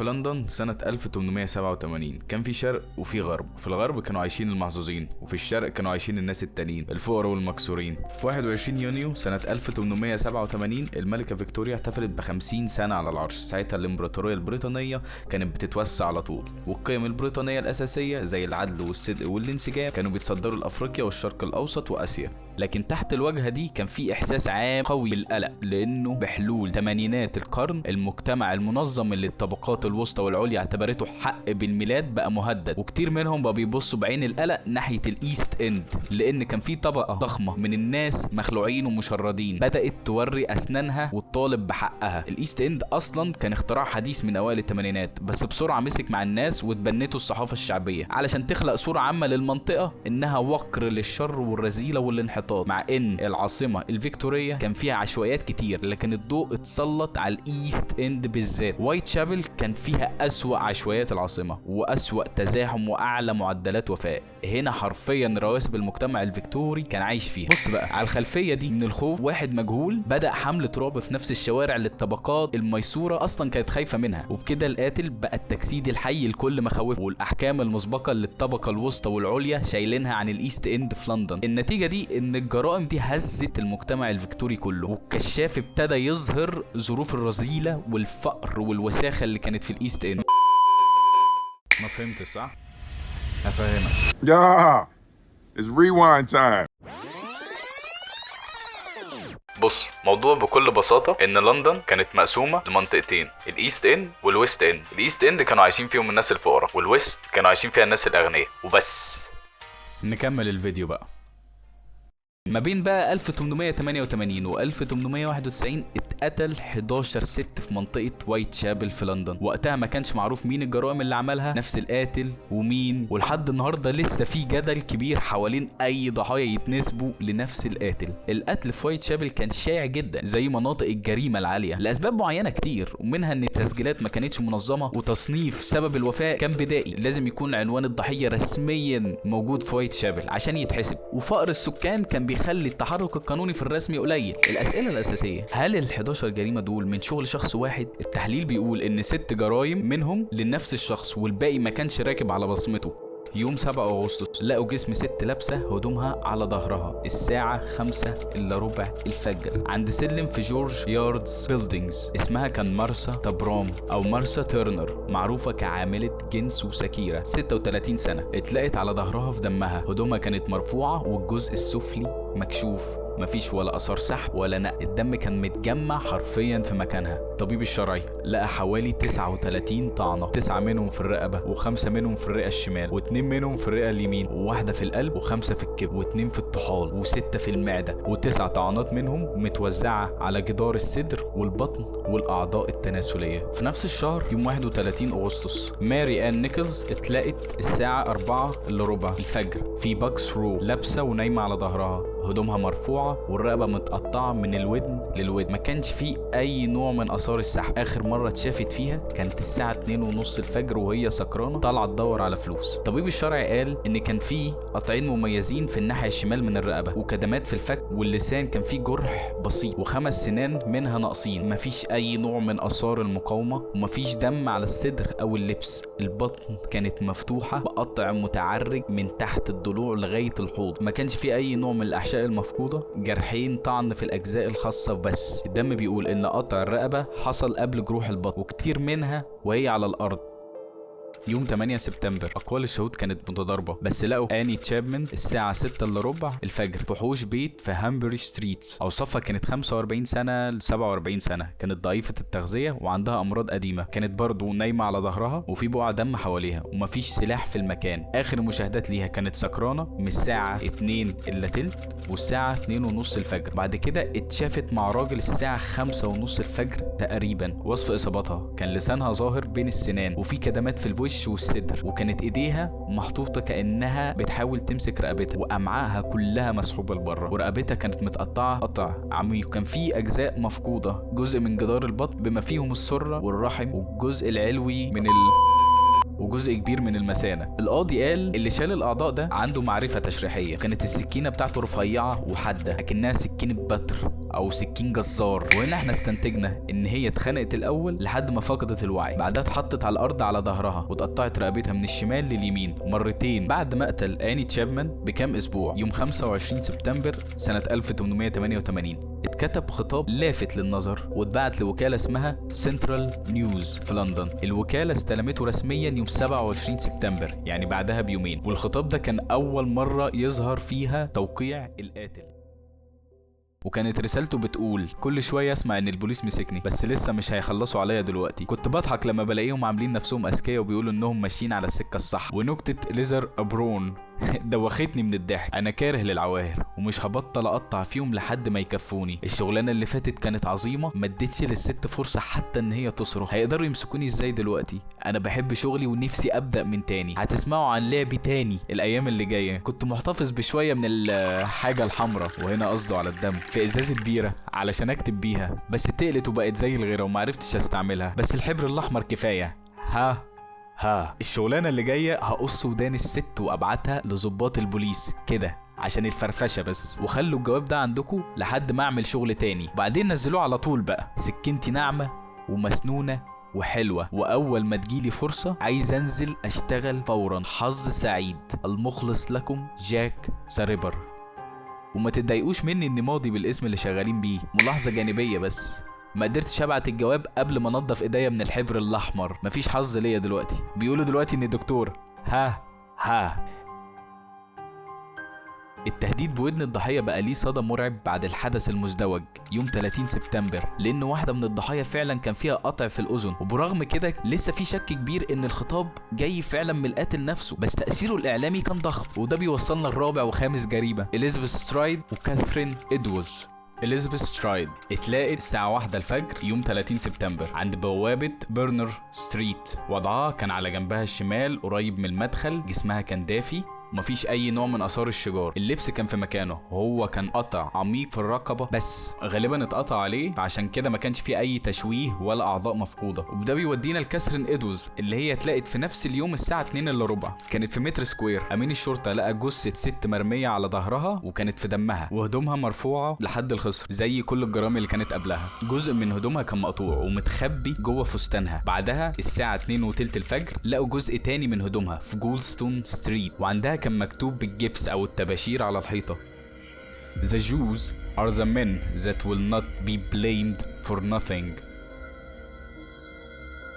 في لندن سنة 1887 كان في شرق وفي غرب. في الغرب كانوا عايشين المحظوظين، وفي الشرق كانوا عايشين الناس التانيين الفقراء والمكسورين. في 21 يونيو سنة 1887 الملكة فيكتوريا احتفلت ب50 سنة على العرش. ساعتها الامبراطورية البريطانية كانت بتتوسع على طول، والقيم البريطانية الأساسية زي العدل والصدق والانسجام كانوا بيتصدروا لأفريقيا والشرق الأوسط وآسيا. لكن تحت الواجهة دي كان في إحساس عام قوي بالقلق، لأنه بحلول ثمانينات القرن المجتمع المنظم اللي الطبقات الوسطى والعليا اعتبرته حق بالميلاد بقى مهدد، وكتير منهم بقى بيبصوا بعين القلق ناحية الإيست إند، لأن كان في طبقة ضخمة من الناس مخلوعين ومشردين بدأت توري أسنانها وتطالب بحقها. الإيست إند أصلا كان اختراع حديث من أوائل الثمانينات، بس بسرعة مسك مع الناس وتبنته الصحافة الشعبية علشان تخلق صورة عامة للمنطقة إنها وقر للشر والرذيلة والانحطاط، مع إن العاصمة الفيكتورية كان فيها عشوائيات كتير، لكن الضوء اتسلط على الإيست إند بالذات. وايت شابل كان فيها أسوأ عشوائيات العاصمة وأسوأ تزاحم وأعلى معدلات وفاة. هنا حرفيا رواسب المجتمع الفيكتوري كان عايش فيها. بص بقى على الخلفية دي من الخوف، واحد مجهول بدأ حملة رعب في نفس الشوارع اللي الطبقات الميسورة أصلا كانت خايفة منها، وبكده القاتل بقى التجسيد الحي لكل مخاوفه، والأحكام المسبقة اللي الطبقة الوسطى والعليا شايلينها عن الإيست إند في لندن. النتيجة دي إن الجرائم دي هزت المجتمع الفيكتوري كله، والكشاف ابتدى يظهر ظروف الرذيلة والفقر والوساخة اللي كانت في الإيست إند. ما فهمتش صح؟ هفهمك. It's rewind time. بص، موضوع بكل بساطة ان لندن كانت مقسومة لمنطقتين، الايست اند والويست اند. الايست اند كانوا عايشين فيهم الناس الفقراء، والويست كانوا عايشين فيها الناس الاغنياء وبس. نكمل الفيديو بقى. ما بين بقى 1888 و 1891 اتقتل 11 ست في منطقة وايت شابل في لندن. وقتها ما كانش معروف مين الجرائم اللي عملها، نفس القاتل ومين، ولحد النهارده لسه في جدل كبير حوالين اي ضحايا يتنسبوا لنفس القاتل. القتل في وايت شابل كان شائع جدا زي مناطق الجريمة العالية لاسباب معينة كتير، ومنها ان التسجيلات ما كانتش منظمة، وتصنيف سبب الوفاة كان بدائي، لازم يكون عنوان الضحية رسميا موجود في وايت شابل عشان يتحسب، وفقر السكان كان بيخلي التحرك القانوني في الرسمي قليل. الأسئلة الأساسية: هل ال11 جريمة دول من شغل شخص واحد؟ التحليل بيقول إن 6 جرائم منهم لنفس الشخص، والباقي ما كانش راكب على بصمته. يوم 7 أغسطس لقوا جسم ست لابسة هدومها على ظهرها الساعة 5:15 الفجر عند سلم في جورج ياردز بيلدينجز. اسمها كان مارسا تابرام أو مارسا تيرنر، معروفة كعاملة جنس وسكيرة، 36 سنة. اتلقت على ظهرها في دمها، هدومها كانت مرفوعة والجزء السفلي مكشوف، مفيش ولا اثار سحب ولا نقل، الدم كان متجمع حرفيا في مكانها. الطبيب الشرعي لقى حوالي 39 طعنه، 9 منهم في الرقبه، و5 منهم في الرئه الشمال، و2 منهم في الرئه اليمين، وواحده في القلب، و5 في الكبد، و2 في الطحال، و6 في المعده، و9 طعنات منهم متوزعه على جدار الصدر والبطن والاعضاء التناسليه. في نفس الشهر يوم 31 اغسطس ماري آن نيكلز اتلقت الساعه 4:15 الفجر في باكس رو، لابسه ونايمه على ظهرها، هدومها مرفوعه والرقبه متقطعه من الودن للودن. ما كانش فيه اي نوع من اثار السحب. اخر مره اتشافت فيها كانت الساعه 2:30 الفجر وهي سكرانه طالعه تدور على فلوس. الطبيب الشرعي قال ان كان فيه قطعين مميزين في الناحيه الشمال من الرقبه، وكدمات في الفك، واللسان كان فيه جرح بسيط، و5 سنان منها ناقصين. مفيش اي نوع من اثار المقاومه، ومفيش دم على الصدر او اللبس. البطن كانت مفتوحه بقطع متعرج من تحت الضلوع لغايه الحوض. ما كانش فيه اي نوع من الاحشاء المفقوده، جرحين طعن في الاجزاء الخاصه بس. الدم بيقول ان قطع الرقبه حصل قبل جروح البطن، وكتير منها وهي على الارض. يوم 8 سبتمبر أقوال الشهود كانت متضاربة، بس لقوا آني تشابمان الساعة 6:15 الفجر في حوش بيت في هامبري ستريت. أوصافها كانت 45 سنة ل 47 سنة، كانت ضعيفة التغذية وعندها أمراض قديمة، كانت برضو نايمة على ظهرها وفي بقع دم حواليها، ومفيش سلاح في المكان. آخر مشاهدات ليها كانت سكرانة من الساعة 2:15 والساعة 2:30 الفجر. بعد كده اتشافت مع راجل الساعة 5:30 الفجر تقريبا. وصف إصابتها كان لسانها ظاهر بين السنان، وفي كدمات في الوش والصدر، وكانت ايديها محطوطه كانها بتحاول تمسك رقبتها، وامعائها كلها مسحوبه لبره، ورقبتها كانت متقطعه قطع عميق. كان في اجزاء مفقوده، جزء من جدار البطن بما فيهم السره والرحم والجزء العلوي من وجزء كبير من المثانة. القاضي قال اللي شال الأعضاء ده عنده معرفة تشريحية، كانت السكينة بتاعته رفيعة وحادة أكنها سكينة بتر أو سكين جزار. وهنا احنا استنتجنا إن هي اتخنقت الأول لحد ما فقدت الوعي، بعدها اتحطت على الأرض على ظهرها واتقطعت رقبتها من الشمال لليمين مرتين بعد مقتل آني تشابمان بكام أسبوع. يوم 25 سبتمبر سنة 1888 اتكتب خطاب لافت للنظر واتبعت لوكالة اسمها سنترال نيوز في لندن. الوكالة استلمته رسميا يوم 27 سبتمبر يعني بعدها بيومين، والخطاب ده كان أول مرة يظهر فيها توقيع القاتل. وكانت رسالته بتقول كل شويه اسمع ان البوليس مسكني بس لسه مش هيخلصوا عليا دلوقتي. كنت بضحك لما بلاقيهم عاملين نفسهم اذكياء وبيقولوا انهم ماشيين على السكه الصح. ونكته ليزر ابرون دوختني من الضحك. انا كاره للعواهر ومش هبطل اقطع فيهم لحد ما يكفوني. الشغلانه اللي فاتت كانت عظيمه، ما اديتش للست فرصه حتى ان هي تصرخ. هيقدروا يمسكوني ازاي دلوقتي؟ انا بحب شغلي ونفسي ابدا من تاني. هتسمعوا عن لعبي تاني الايام اللي جايه. كنت محتفظ بشويه من الحاجه الحمراء، وهنا قصده على الدم، في ازازه بيره علشان اكتب بيها، بس اتقلت وبقت زي الغيره ومعرفتش استعملها. بس الحبر الاحمر كفايه. الشغلانه اللي جايه هقص ودان الست وابعتها لضباط البوليس كده عشان الفرفشه بس، وخلوا الجواب ده عندكم لحد ما اعمل شغل تاني. بعدين نزلوه على طول بقى. سكنتي ناعمه ومسنونه وحلوه، واول ما تجيلي فرصه عايز انزل اشتغل فورا. حظ سعيد. المخلص لكم جاك ذا ريبر. وما تتضايقوش مني اني ماضي بالاسم اللي شغالين بيه، ملاحظه جانبيه بس. ما قدرتش ابعت الجواب قبل ما انضف ايديا من الحبر الاحمر. مفيش حظ ليا دلوقتي. بيقولوا دلوقتي اني دكتور. التهديد بودن الضحية بقى ليه صدى مرعب بعد الحدث المزدوج يوم 30 سبتمبر، لأن واحدة من الضحايا فعلا كان فيها قطع في الأذن. وبرغم كده لسه في شك كبير إن الخطاب جاي فعلا من القاتل نفسه، بس تأثيره الإعلامي كان ضخم. وده بيوصلنا لرابع وخامس جريمة، إليزابيث سترايد وكاثرين إدوز. إليزابيث سترايد اتلاقت الساعة 1 الفجر يوم 30 سبتمبر عند بوابة برنر ستريت. وضعها كان على جنبها الشمال قريب من المدخل، جسمها كان دافي ومفيش اي نوع من اثار الشجار. اللبس كان في مكانه، وهو كان قطع عميق في الرقبه بس غالبا اتقطع عليه، فعشان كده ما كانش فيه اي تشويه ولا اعضاء مفقوده. وده بيودينا لكاثرين إدوز اللي هي اتلاقت في نفس اليوم الساعه 2 الا ربع. كانت في متر سكوير. امين الشرطه لقى جثه ست مرميه على ظهرها وكانت في دمها، وهدومها مرفوعه لحد الخصر زي كل الجرائم اللي كانت قبلها. جزء من هدومها كان مقطوع ومتخبي جوه فستانها. بعدها الساعه 2 وتلت الفجر لقوا جزء تاني من هدومها في جولستون ستريت، وعندها كان مكتوب بالجبس او الطباشير على الحيطه: The Jews are the men that will not be blamed for nothing.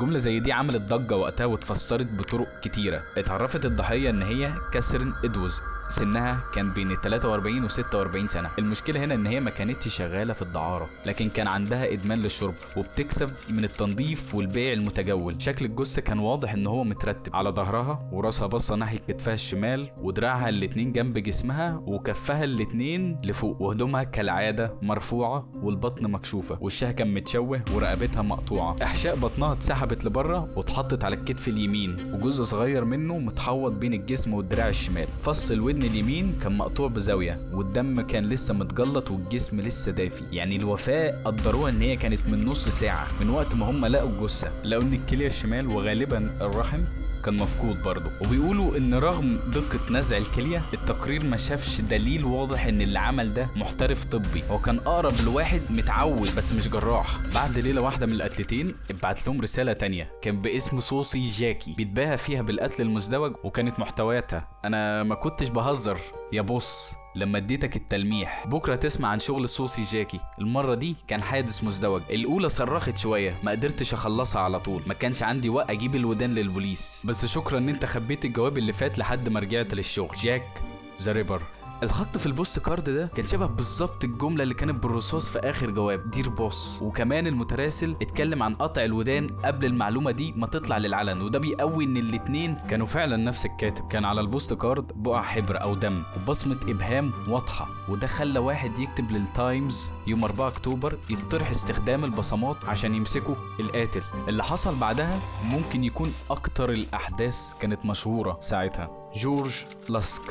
جملة زي دي عملت ضجة وقتها واتفسرت بطرق كتيرة. اتعرفت الضحية ان هي كاثرين إدوز، سنها كان بين 43 و 46 سنة. المشكلة هنا ان هي ما كانتش شغالة في الدعارة، لكن كان عندها ادمان للشرب وبتكسب من التنظيف والبيع المتجول. شكل الجثة كان واضح ان هو مترتب على ظهرها، وراسها باصة ناحية كتفها الشمال، ودراعها الاتنين جنب جسمها، وكفها الاتنين لفوق، وهدومها كالعادة مرفوعة والبطن مكشوفة. وشها كان متشوه ورقبتها مقطوعة. احشاء بطنها اتسحبت لبره واتحطت على الكتف اليمين، وجزء صغير منه متحوط بين الجسم والدراع الشمال. فص الودن اليمين كان مقطوع بزاويه، والدم كان لسه متجلط والجسم لسه دافي. يعني الوفاه قدروها ان هي كانت من نص ساعه من وقت ما هم لقوا الجثه. لقوا ان الكليه الشمال وغالبا الرحم كان مفقود برضه. وبيقولوا ان رغم دقة نزع الكلية التقرير ما شافش دليل واضح ان اللي عمل ده محترف طبي، هو كان اقرب لواحد متعود بس مش جراح. بعد ليلة واحدة من القتلتين اتبعت لهم رسالة تانية كان باسم صوصي جاكي بيتباهى فيها بالقتل المزدوج، وكانت محتوياتها: انا ما كنتش بهزر يا بوس لما اديتك التلميح، بكره تسمع عن شغل صوصي جاكي. المره دي كان حادث مزدوج. الاولى صرخت شويه، ما قدرتش اخلصها على طول، ما كانش عندي وقت اجيب الودان للبوليس، بس شكرا ان انت خبيت الجواب اللي فات لحد ما رجعت للشغل. جاك ذا ريبر. الخط في البوست كارد ده كان شبه بالظبط الجمله اللي كانت بالرصاص في اخر جواب، دير بوس. وكمان المتراسل اتكلم عن قطع الودان قبل المعلومه دي ما تطلع للعلن، وده بيقوي ان الاتنين كانوا فعلا نفس الكاتب. كان على البوست كارد بقع حبر او دم وبصمه ابهام واضحه، وده خلى واحد يكتب للتايمز يوم 4 اكتوبر يقترح استخدام البصمات عشان يمسكوا القاتل. اللي حصل بعدها ممكن يكون اكتر الاحداث كانت مشهوره ساعتها. جورج لاسك.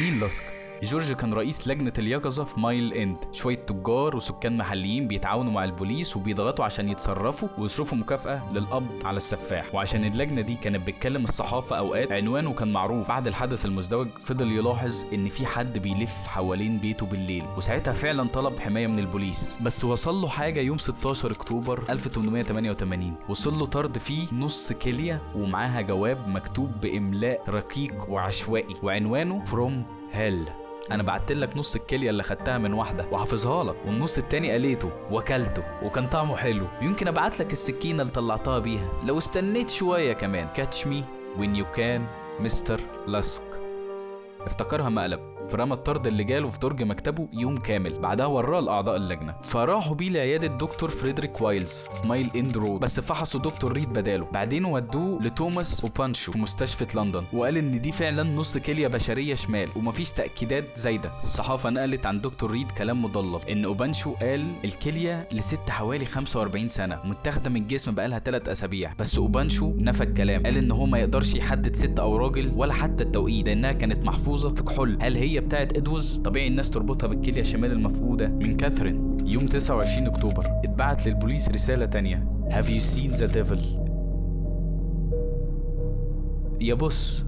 مين لاسك؟ جورج كان رئيس لجنة اليقظة في مايل اند. شوية تجار وسكان محليين بيتعاونوا مع البوليس وبيضغطوا عشان يتصرفوا ويصرفوا مكافأة للقبض على السفاح. وعشان اللجنة دي كانت بتكلم الصحافة اوقات، عنوانه كان معروف. بعد الحدث المزدوج فضل يلاحظ ان في حد بيلف حوالين بيته بالليل، وساعتها فعلا طلب حماية من البوليس. بس وصل له حاجة يوم 16 اكتوبر 1888، وصل له طرد فيه نص كلية ومعاها جواب مكتوب بإملاء رقيق وعشوائي وعنوانه From Hell. انا بعت لك نص الكليه اللي خدتها من واحده وحافظها لك، والنص التاني قليته واكلته وكان طعمه حلو. يمكن ابعت لك السكينه اللي طلعتها بيها لو استنيت شويه كمان. Catch me when you can Mr. Lusk. افتكرها مقلب، فرمى الطرد اللي جاله في درج مكتبه يوم كامل. بعدها وراه لاعضاء اللجنه، فراحوا بيه لعياده دكتور فريدريك وايلز في مايل اند رود، بس فحصوا دكتور ريد بداله. بعدين ودوه لتوماس وبانشو في مستشفى لندن، وقال ان دي فعلا نص كليه بشريه شمال ومفيش تاكيدات زايده. الصحافه نقلت عن دكتور ريد كلام مضلل، ان اوبانشو قال الكليه لست حوالي 45 سنه ومتاخده من الجسم بقالها 3 اسابيع. بس اوبانشو نفى الكلام، قال ان هو ما يقدرش يحدد ست او راجل ولا حتى التوقيت، لانها كانت محفوظه في كحول. هل هي بتاعت ادوز؟ طبيعي الناس تربطها بالكليه الشمال المفقوده من كاثرين. يوم 29 اكتوبر اتبعت للبوليس رساله تانية: Have you seen the devil؟ يا بص،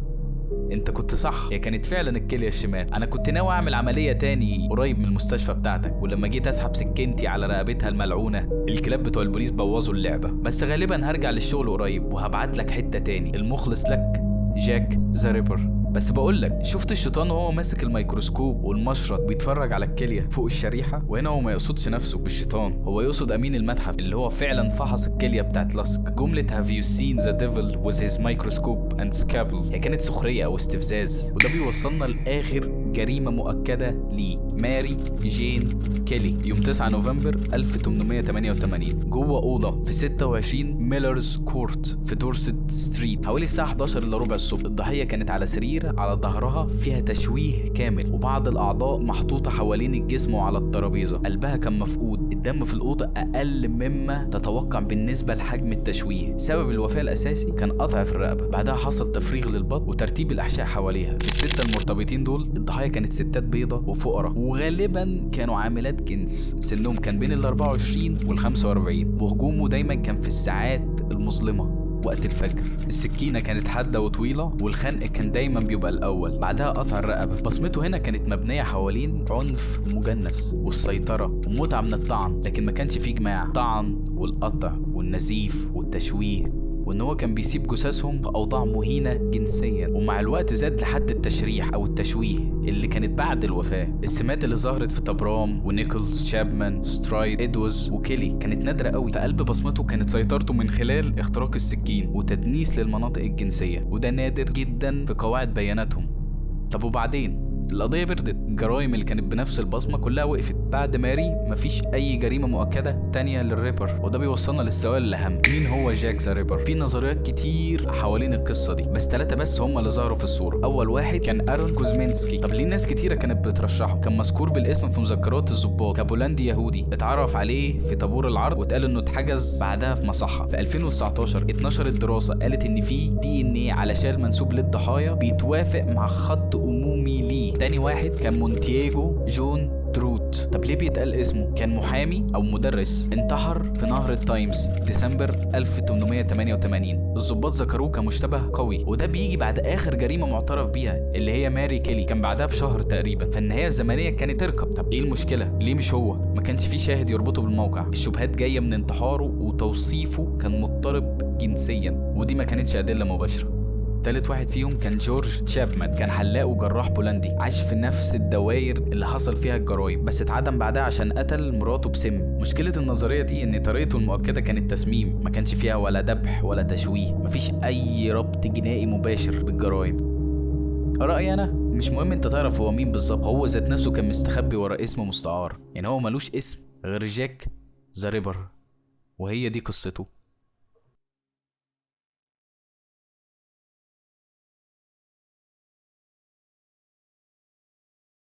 انت كنت صح، هي كانت فعلا الكليه الشمال. انا كنت ناوي اعمل عمليه تاني قريب من المستشفى بتاعتك، ولما جيت اسحب سكينتي على رقبتها الملعونه الكلاب بتوع البوليس بوظوا اللعبه. بس غالبا هرجع للشغل قريب وهبعت لك حته تاني. المخلص لك جاك ذا ريبر. بس بقول لك، شفت الشيطان وهو ماسك الميكروسكوب والمشرط بيتفرج على الكليه فوق الشريحه؟ وهنا هو ما يقصدش نفسه بالشيطان، هو يقصد امين المتحف اللي هو فعلا فحص الكليه بتاعت لاسك. جمله Have you seen the devil with his microscope and scalpel هي كانت سخريه او استفزاز، وده بيوصلنا لاخر جريمه مؤكده ليه: ماري جين كيلي. يوم 9 نوفمبر 1888 جوه اوضه في 26 ميلرز كورت في دورست ستريت حوالي الساعه 11 الا ربع الصبح. الضحيه كانت على سرير على ظهرها فيها تشويه كامل، وبعض الاعضاء محطوطه حوالين الجسم وعلى الترابيزه. قلبها كان مفقود، الدم في الاوضه اقل مما تتوقع بالنسبه لحجم التشويه. سبب الوفاه الاساسي كان قطع في الرقبه، بعدها حصل تفريغ للبطن وترتيب الاحشاء حواليها. السته المرتبطين دول الضحايا كانت ستات بيضة وفقراء، وغالبا كانوا عاملات جنس، سنهم كان بين ال 24 وال 45، وهجومه دايما كان في الساعات المظلمه وقت الفجر. السكينة كانت حادة وطويلة، والخنق كان دايما بيبقى الأول، بعدها قطع الرقبة. بصمته هنا كانت مبنية حوالين عنف مجنس والسيطرة ومتعة من الطعن، لكن ما كانش فيه جماع. طعن والقطع والنزيف والتشويه، وان هو كان بيسيب جثثهم في اوضاع مهينه جنسيا. ومع الوقت زاد لحد التشريح او التشويه اللي كانت بعد الوفاه. السمات اللي ظهرت في تبرام ونيكولز شابمان سترايد ادوز وكيلي كانت نادره قوي. في قلب بصمته كانت سيطرته من خلال اختراق السكين وتدنيس للمناطق الجنسيه، وده نادر جدا في قواعد بياناتهم. طب وبعدين؟ القضية بردت، الجرائم اللي كانت بنفس البصمة كلها وقفت. بعد ماري مفيش أي جريمة مؤكدة تانية للريبر، وده بيوصلنا للسؤال الأهم: مين هو جاك ذا ريبر؟ في نظريات كتير حوالين القصة دي، بس 3 بس هم اللي ظهروا في الصورة. أول واحد كان أرون كوزمينسكي. طب ليه ناس كتيرة كانت بترشحه؟ كان مذكور بالاسم في مذكرات الضباط كبولندي يهودي، اتعرف عليه في طابور العرض واتقال إنه اتحجز بعدها في مصحة. في 2019 اتنشرت دراسة قالت إن في DNA على شال منسوب للضحايا بيتوافق مع خط أمومي ليه. تاني واحد كان مونتياغو جون تروت. طب ليه بيتقال اسمه؟ كان محامي او مدرس انتحر في نهر التايمز ديسمبر 1888. الضباط ذكروه كمشتبه قوي، وده بيجي بعد اخر جريمه معترف بيها اللي هي ماري كيلي، كان بعدها بشهر تقريبا. فالنهايه الزمنيه كانت تركب. طب ايه المشكله؟ ليه مش هو؟ ما كانش في شاهد يربطه بالموقع. الشبهات جايه من انتحاره وتوصيفه كان مضطرب جنسيا، ودي ما كانتش ادله مباشره. تالت واحد فيهم كان جورج شابمان، كان حلاق وجراح بولندي، عاش في نفس الدوائر اللي حصل فيها الجرايم، بس اتعدم بعدها عشان قتل مراته بسم. مشكلة النظرية دي ان طريقته المؤكدة كانت تسميم، ما كانش فيها ولا ذبح ولا تشويه، مفيش اي ربط جنائي مباشر بالجرايم. رأيي انا مش مهم انت تعرف هو مين بالظبط، هو ذات نفسه كان مستخبي ورا اسم مستعار، يعني هو ملوش اسم غير جاك ذا ريبر، وهي دي قصته.